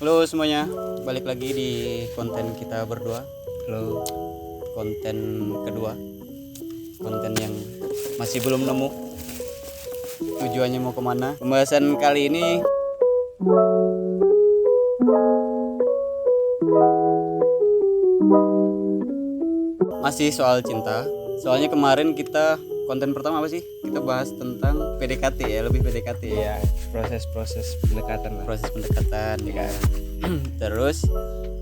Halo semuanya, balik lagi di konten kita berdua. Halo, konten kedua, konten yang masih belum nemu tujuannya mau kemana. Pembahasan kali ini masih soal cinta. Soalnya kemarin kita konten pertama apa sih? Kita bahas tentang PDKT ya, lebih PDKT ya. Proses pendekatan lah. Proses pendekatan ya kan. Terus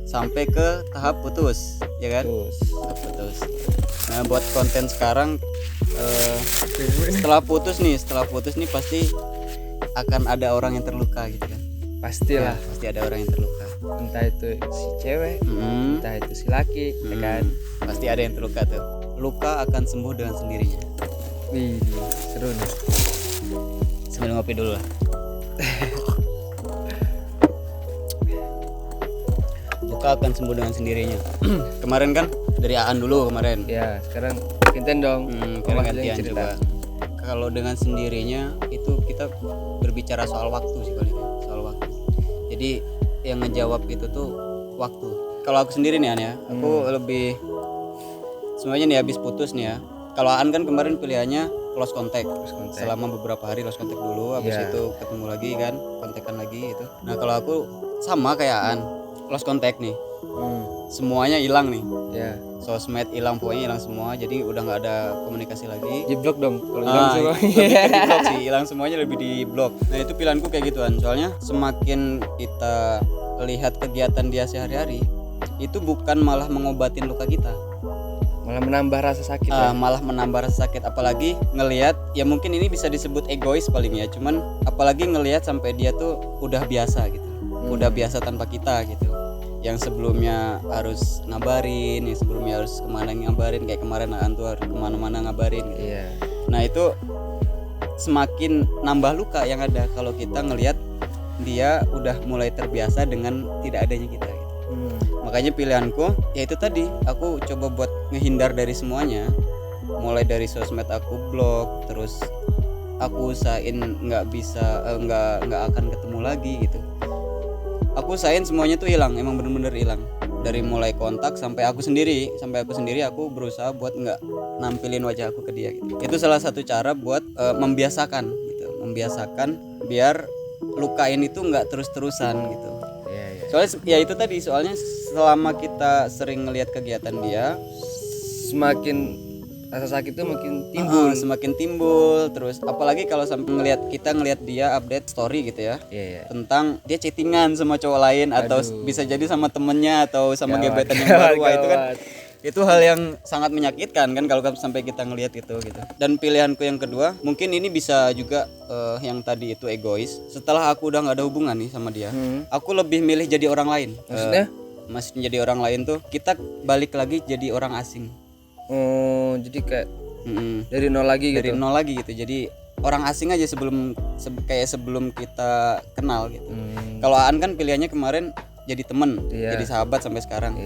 sampai ke tahap putus ya kan. Tahap putus. Nah buat konten sekarang setelah putus nih pasti akan ada orang yang terluka gitu kan. Pastilah. Ya, pasti ada orang yang terluka, Entah itu si cewek, entah itu si laki, ya kan. Pasti ada yang terluka tuh. Luka akan sembuh dengan sendirinya. Wih, seru nih. Sambil ngopi dulu lah. Luka akan sembuh dengan sendirinya. Kemarin kan dari Aan dulu kemarin. Ya, sekarang gantian dong. Sekarang gantian coba. Kalau dengan sendirinya itu kita berbicara soal waktu sih kali ini, soal waktu. Jadi yang ngejawab itu tuh waktu. Kalau aku sendiri nih An ya, aku lebih semuanya nih habis putus nih ya. Kalau Aan kan kemarin pilihannya close contact. Selama beberapa hari close contact dulu, habis itu ketemu lagi kan, kontekan lagi itu. Nah kalau aku sama kayak Aan, close contact nih. Semuanya hilang nih. Ya. Sosmed hilang, pokoknya hilang semua. Jadi udah nggak ada komunikasi lagi. Di blok dong. Kalau hilang semua. Lebih ke di blok sih, hilang semuanya lebih di blok. Nah itu pilihanku kayak gituan. Soalnya semakin kita lihat kegiatan dia sehari-hari, itu bukan malah mengobatin luka kita, Malah menambah rasa sakit. Ya? malah menambah rasa sakit. Apalagi ngelihat, ya mungkin ini bisa disebut egois paling ya. Cuman apalagi ngelihat sampai dia tuh udah biasa gitu, udah biasa tanpa kita gitu. Yang sebelumnya harus ngabarin, yang sebelumnya harus kemana ngabarin, kayak kemarin Aan tuh harus kemana-mana ngabarin gitu. Iya. Nah itu semakin nambah luka yang ada kalau kita ngelihat dia udah mulai terbiasa dengan tidak adanya kita gitu. Makanya pilihanku ya itu tadi, aku coba buat ngehindar dari semuanya. Mulai dari sosmed aku blok, terus aku usahain nggak akan ketemu lagi gitu. Aku usahain semuanya tuh hilang, emang bener-bener hilang. Dari mulai kontak sampai aku sendiri aku berusaha buat nggak nampilin wajah aku ke dia gitu. Itu salah satu cara buat membiasakan biar luka ini tuh nggak terus-terusan gitu. Soalnya ya itu tadi, soalnya selama kita sering ngelihat kegiatan dia, Semakin rasa sakit itu makin semakin timbul. Terus apalagi kalau sampai ngelihat dia update story gitu ya, tentang dia chattingan sama cowok lain. Atau bisa jadi sama temennya atau sama gebetan yang baru. Itu kan itu hal yang sangat menyakitkan kan kalau sampai kita ngelihat itu gitu. Dan pilihanku yang kedua, mungkin ini bisa juga yang tadi itu egois. Setelah aku udah nggak ada hubungan nih sama dia, aku lebih milih jadi orang lain. Maksudnya jadi orang lain tuh kita balik lagi jadi orang asing. Oh, jadi kayak dari nol lagi gitu. Dari nol lagi gitu. Jadi orang asing aja sebelum kita kenal gitu. Kalau Aan kan pilihannya kemarin jadi temen, jadi sahabat sampai sekarang.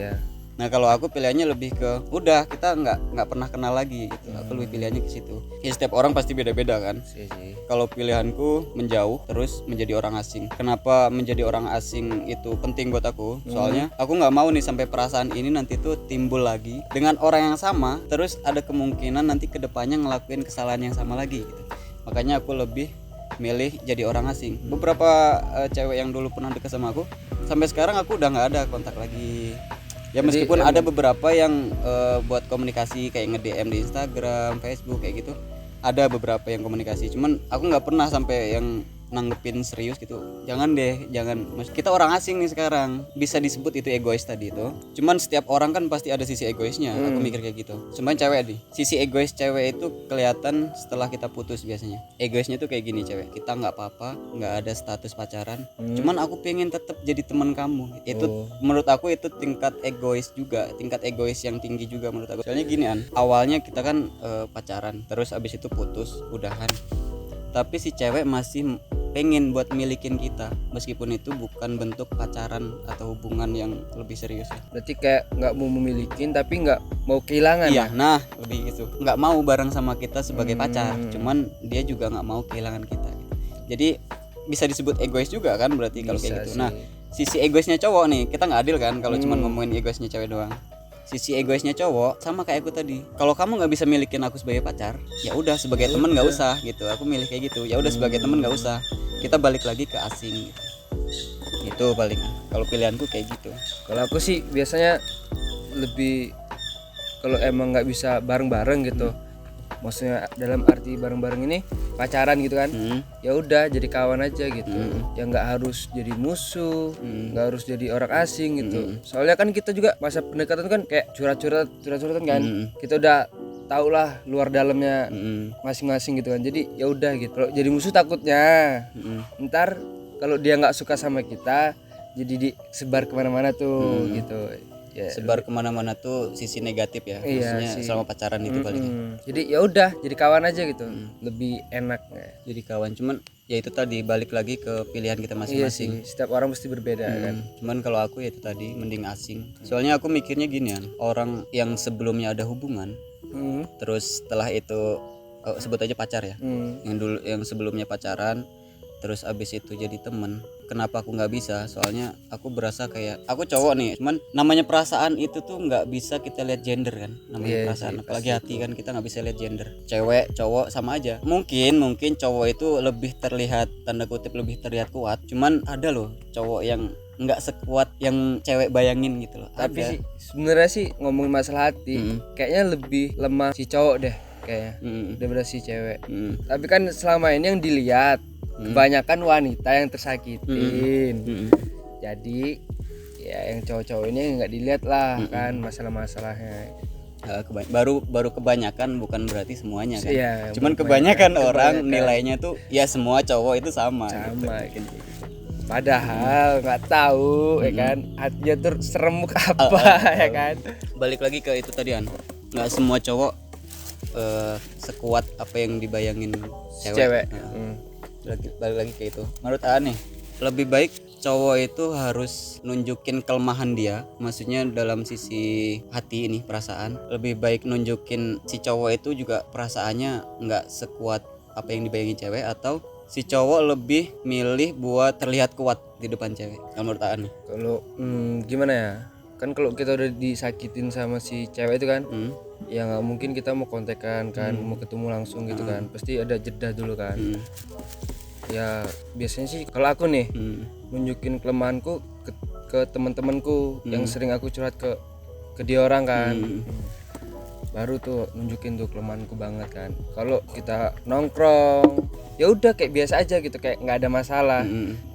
Nah kalau aku pilihannya lebih ke udah kita nggak pernah kenal lagi gitu. Aku lebih pilihannya ke situ. Ya setiap orang pasti beda-beda kan. Kalau pilihanku menjauh terus menjadi orang asing. Kenapa menjadi orang asing itu penting buat aku? Soalnya aku nggak mau nih sampai perasaan ini nanti tuh timbul lagi dengan orang yang sama. Terus ada kemungkinan nanti kedepannya ngelakuin kesalahan yang sama lagi gitu. Makanya aku lebih milih jadi orang asing. Beberapa cewek yang dulu pernah deket sama aku, sampai sekarang aku udah nggak ada kontak lagi. Ya meskipun ada beberapa yang buat komunikasi kayak nge-DM di Instagram, Facebook kayak gitu. Ada beberapa yang komunikasi, cuman aku nggak pernah sampai yang nanggepin serius gitu. Jangan kita orang asing nih sekarang. Bisa disebut itu egois tadi itu. Cuman setiap orang kan pasti ada sisi egoisnya. Aku mikir kayak gitu. Cuman cewek nih, sisi egois cewek itu kelihatan setelah kita putus biasanya. Egoisnya tuh kayak gini cewek. Kita nggak apa-apa, nggak ada status pacaran. Cuman aku pengen tetap jadi teman kamu. Itu menurut aku itu tingkat egois juga, tingkat egois yang tinggi juga menurut aku. Soalnya gini An, awalnya kita kan pacaran, terus abis itu putus, udahan. Tapi si cewek masih pengen buat milikin kita, meskipun itu bukan bentuk pacaran atau hubungan yang lebih serius ya. Berarti kayak nggak mau memilikin tapi nggak mau kehilangan. Iya, nah lebih gitu. Nggak mau bareng sama kita sebagai pacar, cuman dia juga nggak mau kehilangan kita gitu. Jadi bisa disebut egois juga kan berarti kalau kayak gitu. Nah sisi egoisnya cowok nih, kita nggak adil kan kalau cuma ngomongin egoisnya cewek doang. Sisi egoisnya cowok sama kayak aku tadi. Kalau kamu nggak bisa milikin aku sebagai pacar, ya udah sebagai teman nggak usah gitu. Aku milih kayak gitu. Ya udah sebagai teman nggak usah. Kita balik lagi ke asing gitu. Itu paling. Kalau pilihanku kayak gitu. Kalau aku sih biasanya lebih kalau emang nggak bisa bareng-bareng gitu. Maksudnya dalam arti bareng-bareng ini pacaran gitu kan. Ya udah jadi kawan aja gitu. Ya nggak harus jadi musuh, nggak harus jadi orang asing gitu. Soalnya kan kita juga masa pendekatan kan kayak curhat-curhatan kan. Kita udah tau lah luar dalamnya masing-masing gitu kan. Jadi ya udah gitu. Kalau jadi musuh takutnya ntar kalau dia nggak suka sama kita jadi disebar kemana-mana tuh gitu. Ya, sebar kemana-mana tuh sisi negatif ya, maksudnya selama pacaran itu paling. Jadi ya udah jadi kawan aja gitu, lebih enak ya. Jadi kawan, cuman ya itu tadi balik lagi ke pilihan kita masing-masing. Iya sih, setiap orang mesti berbeda kan. Cuman kalau aku ya itu tadi mending asing. Soalnya aku mikirnya gini kan, orang yang sebelumnya ada hubungan, terus setelah itu sebut aja pacar ya, yang sebelumnya pacaran, terus abis itu jadi temen. Kenapa aku nggak bisa? Soalnya aku berasa kayak aku cowok nih, cuman namanya perasaan itu tuh nggak bisa kita lihat gender kan, namanya perasaan, apalagi hati kan kita nggak bisa lihat gender. Cewek cowok sama aja. Mungkin cowok itu lebih terlihat tanda kutip lebih terlihat kuat, cuman ada loh cowok yang nggak sekuat yang cewek bayangin gitu loh. Tapi sih sebenarnya sih ngomongin masalah hati, kayaknya lebih lemah si cowok deh kayaknya daripada si cewek. Tapi kan selama ini yang dilihat kebanyakan wanita yang tersakitin. Jadi ya yang cowok-cowok ini nggak dilihat lah kan masalah-masalahnya. Baru kebanyakan bukan berarti semuanya kan. Iya, cuman kebanyakan orang nilainya tuh ya semua cowok itu sama gitu. Padahal nggak tahu ya kan hatinya tuh seremuk apa ya kan. Balik lagi ke itu tadi kan, nggak semua cowok sekuat apa yang dibayangin cewek. Balik lagi ke itu. Menurut Aan nih, lebih baik cowok itu harus nunjukin kelemahan dia, maksudnya dalam sisi hati ini perasaan. Lebih baik nunjukin si cowok itu juga perasaannya nggak sekuat apa yang dibayangin cewek, atau si cowok lebih milih buat terlihat kuat di depan cewek. Menurut Aan nih. Kalau gimana ya? Kan kalau kita udah disakitin sama si cewek itu kan, ya nggak mungkin kita mau kontekan kan, mau ketemu langsung gitu kan. Pasti ada jeda dulu kan. Ya biasanya sih kalau aku nih nunjukin kelemahanku ke teman-temanku yang sering aku curhat ke dia orang kan. Baru tuh nunjukin tuh kelemahanku banget kan. Kalau kita nongkrong ya udah kayak biasa aja gitu, kayak nggak ada masalah.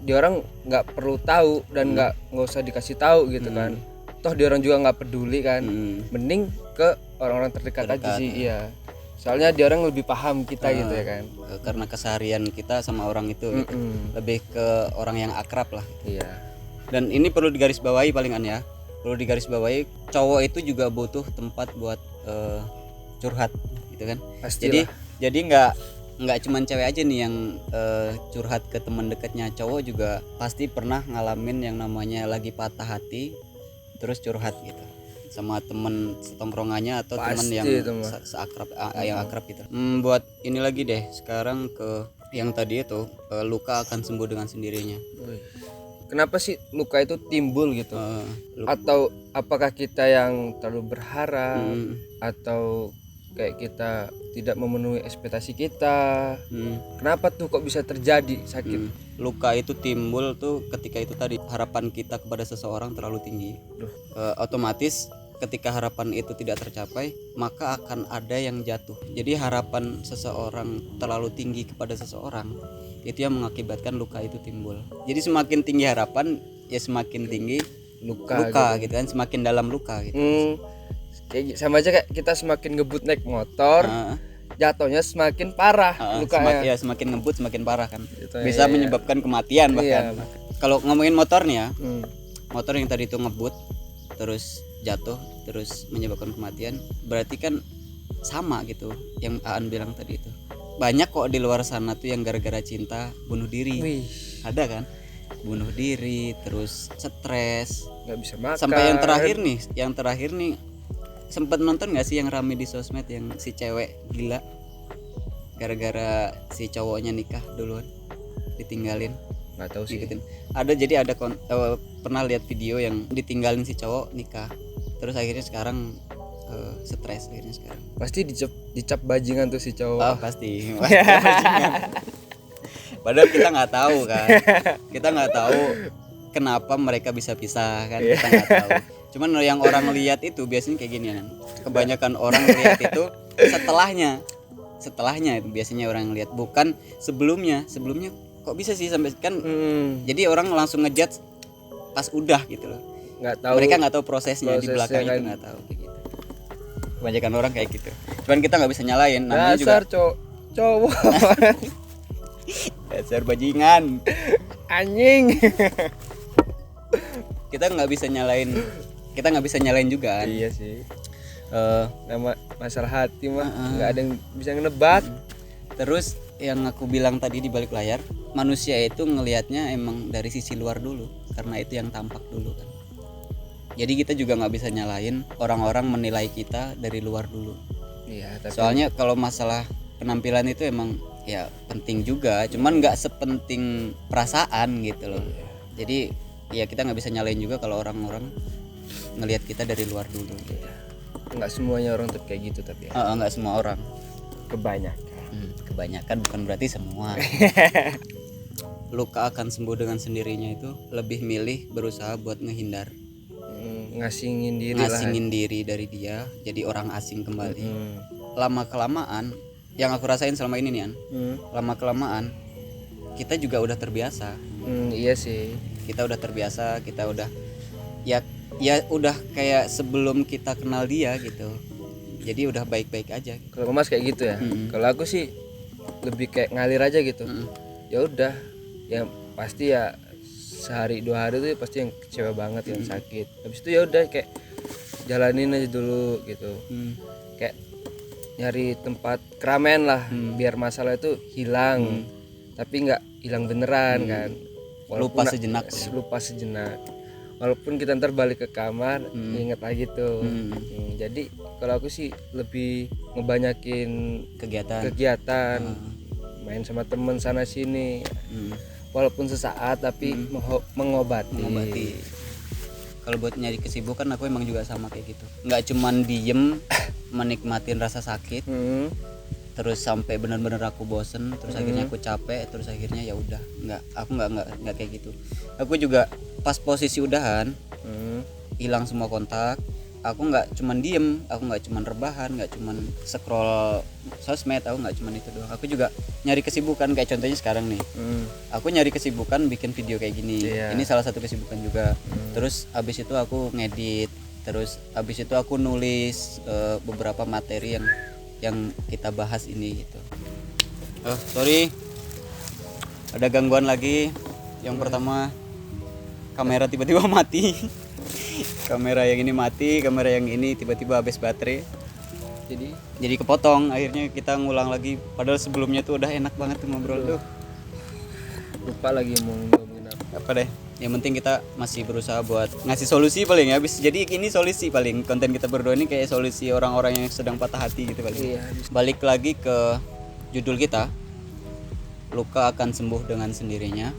Dia orang nggak perlu tahu dan nggak usah dikasih tahu gitu kan. Toh dia orang juga nggak peduli kan. Mending ke orang-orang terdekat aja sih. Iya. Soalnya dia orang lebih paham kita gitu ya kan. Karena keseharian kita sama orang itu gitu. Lebih ke orang yang akrab lah. Iya. Dan ini perlu digarisbawahi palingan ya. Perlu digarisbawahi, cowok itu juga butuh tempat buat curhat gitu kan. Pastilah. Jadi nggak cuman cewek aja nih yang curhat ke teman dekatnya. Cowok juga pasti pernah ngalamin yang namanya lagi patah hati terus curhat gitu sama temen setongkrongannya atau temen yang seakrab yang akrab gitu. Buat ini lagi deh sekarang ke yang tadi itu, luka akan sembuh dengan sendirinya. Kenapa sih luka itu timbul gitu? Atau apakah kita yang terlalu berharap atau kayak kita tidak memenuhi ekspektasi kita? Kenapa tuh kok bisa terjadi sakit? Luka itu timbul tuh ketika itu tadi harapan kita kepada seseorang terlalu tinggi. Otomatis ketika harapan itu tidak tercapai, maka akan ada yang jatuh. Jadi harapan seseorang terlalu tinggi kepada seseorang, itu yang mengakibatkan luka itu timbul. Jadi semakin tinggi harapan, ya semakin tinggi luka gitu kan, semakin dalam luka gitu. Kayak sama aja kayak kita semakin ngebut naik motor, jatuhnya semakin parah lukanya. Semakin ngebut semakin parah kan. Bisa menyebabkan kematian bahkan. Kalau ngomongin motor nih ya, motor yang tadi itu ngebut terus jatuh terus menyebabkan kematian, berarti kan sama gitu yang Aan bilang tadi itu. Banyak kok di luar sana tuh yang gara-gara cinta bunuh diri. Ada kan? Bunuh diri, terus stres, nggak bisa makan. Sampai yang terakhir nih sempet nonton nggak sih yang rame di sosmed yang si cewek gila gara-gara si cowoknya nikah duluan ditinggalin. Nggak tahu sih. Ngikutin. Jadi ada pernah lihat video yang ditinggalin si cowok nikah, terus akhirnya sekarang stres akhirnya sekarang. Pasti dicap bajingan tuh si cowok. Oh pasti bajingan. Padahal kita nggak tahu kan, kita nggak tahu kenapa mereka bisa pisah kan, kita nggak tahu. Cuman yang orang lihat itu biasanya kayak gini kan, kebanyakan orang lihat itu setelahnya itu biasanya orang lihat, bukan sebelumnya kok bisa sih sampai kan. Jadi orang langsung ngejudge pas udah gitu loh, Nggak tahu, mereka nggak tahu prosesnya di belakang kan. itu nggak tahu kayak gitu. Kebanyakan orang kayak gitu, cuman kita nggak bisa nyalain, namanya dasar juga cowok dasar bajingan anjing. kita nggak bisa nyalain juga kan. Iya sih, nama masalah hati mah nggak ada yang bisa ngenebat. Terus yang aku bilang tadi di balik layar, manusia itu ngelihatnya emang dari sisi luar dulu, karena itu yang tampak dulu kan. Jadi kita juga nggak bisa nyalain orang-orang menilai kita dari luar dulu. Iya, tapi Soalnya kalau masalah penampilan itu emang ya penting juga, cuman nggak sepenting perasaan gitu loh. Jadi ya kita nggak bisa nyalain juga kalau orang-orang ngelihat kita dari luar dulu. nggak semuanya orang tuh kayak gitu, tapi ya Nggak semua orang. kebanyakan. Kebanyakan bukan berarti semua. Luka akan sembuh dengan sendirinya itu lebih milih berusaha buat ngehindar, Ngasingin diri diri dari dia, jadi orang asing kembali. Lama kelamaan, yang aku rasain selama ini nih An, lama kelamaan kita juga udah terbiasa. Iya sih, Kita udah terbiasa, kita udah ya udah kayak sebelum kita kenal dia gitu. Jadi udah baik-baik aja. kalau Mas kayak gitu ya. Kalau aku sih lebih kayak ngalir aja gitu. Ya udah, yang pasti ya sehari 2 hari tuh pasti yang kecewa banget, yang sakit. Habis itu ya udah kayak jalanin aja dulu gitu. Kayak nyari tempat keramaian lah, biar masalah itu hilang. Tapi nggak hilang beneran kan. Lupa sejenak. Lupa sejenak. Walaupun kita ntar balik ke kamar, inget lagi tuh. Jadi kalau aku sih lebih ngebanyakin kegiatan, main sama temen sana sini. Walaupun sesaat tapi mengobati. Kalau buat nyari kesibukan aku emang juga sama kayak gitu. Nggak cuman diem menikmatin rasa sakit, terus sampai benar-benar aku bosen, terus akhirnya aku capek, terus akhirnya ya udah, aku nggak kayak gitu. Aku juga pas posisi udahan, hilang semua kontak, aku nggak cuman diem, aku nggak cuman rebahan, nggak cuman scroll sosmed, aku nggak cuman itu doang. Aku juga nyari kesibukan, kayak contohnya sekarang nih, aku nyari kesibukan bikin video kayak gini. Ini salah satu kesibukan juga. Terus abis itu aku ngedit, terus abis itu aku nulis beberapa materi yang kita bahas ini gitu. Sorry, ada gangguan lagi. Yang pertama, kamera tiba-tiba mati. Kamera yang ini mati, kamera yang ini tiba-tiba habis baterai. Jadi kepotong, akhirnya kita ngulang lagi. Padahal sebelumnya tuh udah enak banget tuh ngobrol tuh. Lupa lagi mau ngomongin apa deh. Yang penting kita masih berusaha buat ngasih solusi paling ya. Jadi ini solusi paling, konten kita berdua ini kayak solusi orang-orang yang sedang patah hati gitu paling. Balik lagi ke judul kita, luka akan sembuh dengan sendirinya.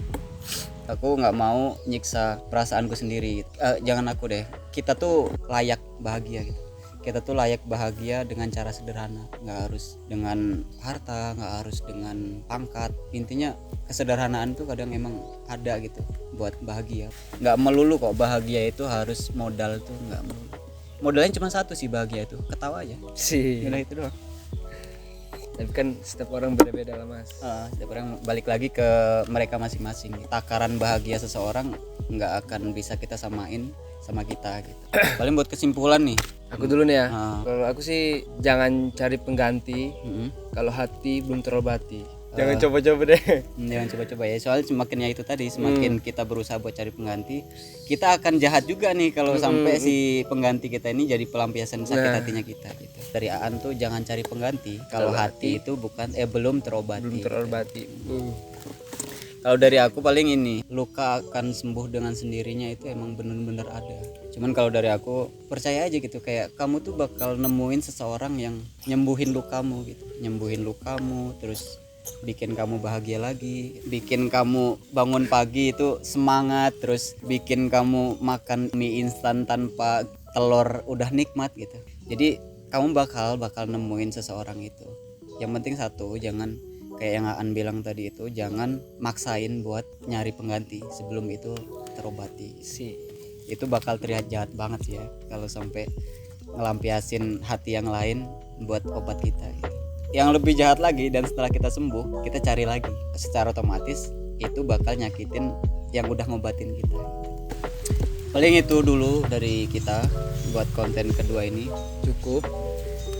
Aku nggak mau nyiksa perasaanku sendiri. Jangan aku deh. Kita tuh layak bahagia gitu. Kita tuh layak bahagia dengan cara sederhana. Nggak harus dengan harta, nggak harus dengan pangkat. Intinya kesederhanaan tuh kadang emang ada gitu buat bahagia. Nggak melulu kok bahagia itu harus modal tuh, nggak melulu. Modalnya cuma satu sih bahagia itu, ketawa aja sih. Gila itu doang. Tapi kan setiap orang beda-beda lah Mas. Setiap orang balik lagi ke mereka masing-masing. Takaran bahagia seseorang nggak akan bisa kita samain sama kita gitu. Paling buat kesimpulan nih, aku dulu nih ya. Kalau aku sih jangan cari pengganti kalau hati belum terobati. Jangan coba-coba deh. Jangan coba-coba ya, soalnya semakinnya itu tadi, semakin kita berusaha buat cari pengganti, kita akan jahat juga nih kalau sampai si pengganti kita ini jadi pelampiasan sakit hatinya kita gitu. Dari Aan tuh jangan cari pengganti kalau hati itu belum terobati. Kalau dari aku paling ini, luka akan sembuh dengan sendirinya itu emang bener-bener ada. Cuman kalau dari aku percaya aja gitu, kayak kamu tuh bakal nemuin seseorang yang nyembuhin lukamu gitu, nyembuhin lukamu, terus bikin kamu bahagia lagi, bikin kamu bangun pagi itu semangat, terus bikin kamu makan mie instan tanpa telur udah nikmat gitu. Jadi kamu bakal nemuin seseorang itu. Yang penting satu, jangan kayak yang Aan bilang tadi itu, jangan maksain buat nyari pengganti sebelum itu terobati sih. Itu bakal terlihat jahat banget sih ya kalau sampai ngelampiasin hati yang lain buat obat kita gitu. Yang lebih jahat lagi, dan setelah kita sembuh kita cari lagi, secara otomatis itu bakal nyakitin yang udah ngobatin kita. Paling itu dulu dari kita buat konten kedua ini. Cukup.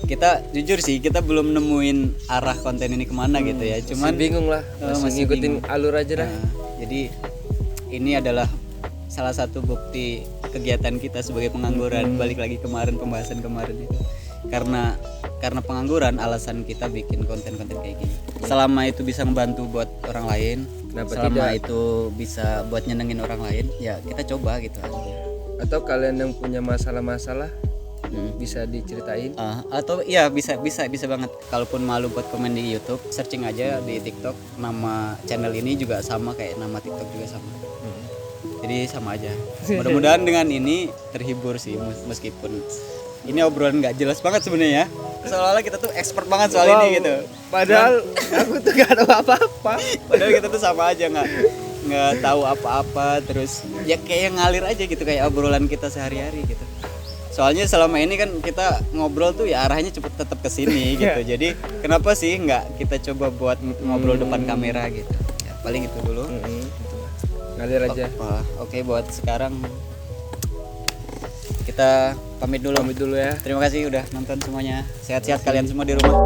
Kita jujur sih kita belum nemuin arah konten ini kemana gitu ya, cuman masih bingung lah, masih ngikutin alur aja dah. Jadi ini adalah salah satu bukti kegiatan kita sebagai pengangguran. Balik lagi kemarin, pembahasan kemarin itu, karena pengangguran alasan kita bikin konten-konten kayak gini. Selama itu bisa membantu buat orang lain, selama itu bisa buat nyenengin orang lain, ya kita coba gitu aja. Atau kalian yang punya masalah-masalah bisa diceritain, atau ya bisa banget. Kalaupun malu buat komen di YouTube, searching aja di TikTok, nama channel ini juga sama kayak nama TikTok juga sama. Jadi sama aja. Mudah-mudahan dengan ini terhibur sih, meskipun ini obrolan nggak jelas banget sebenarnya. Seolah-olah kita tuh expert banget soal ini gitu. Padahal aku tuh gak tahu apa-apa. Padahal kita tuh sama aja nggak tahu apa-apa, terus ya kayak ngalir aja gitu, kayak obrolan kita sehari-hari gitu. Soalnya selama ini kan kita ngobrol tuh ya arahnya tetap ke sini gitu. Jadi kenapa sih nggak kita coba buat ngobrol depan kamera gitu. Ya, paling itu dulu. Ngalir aja. Oke, buat sekarang kita pamit dulu ya. Terima kasih udah nonton semuanya. Sehat-sehat kalian semua di rumah.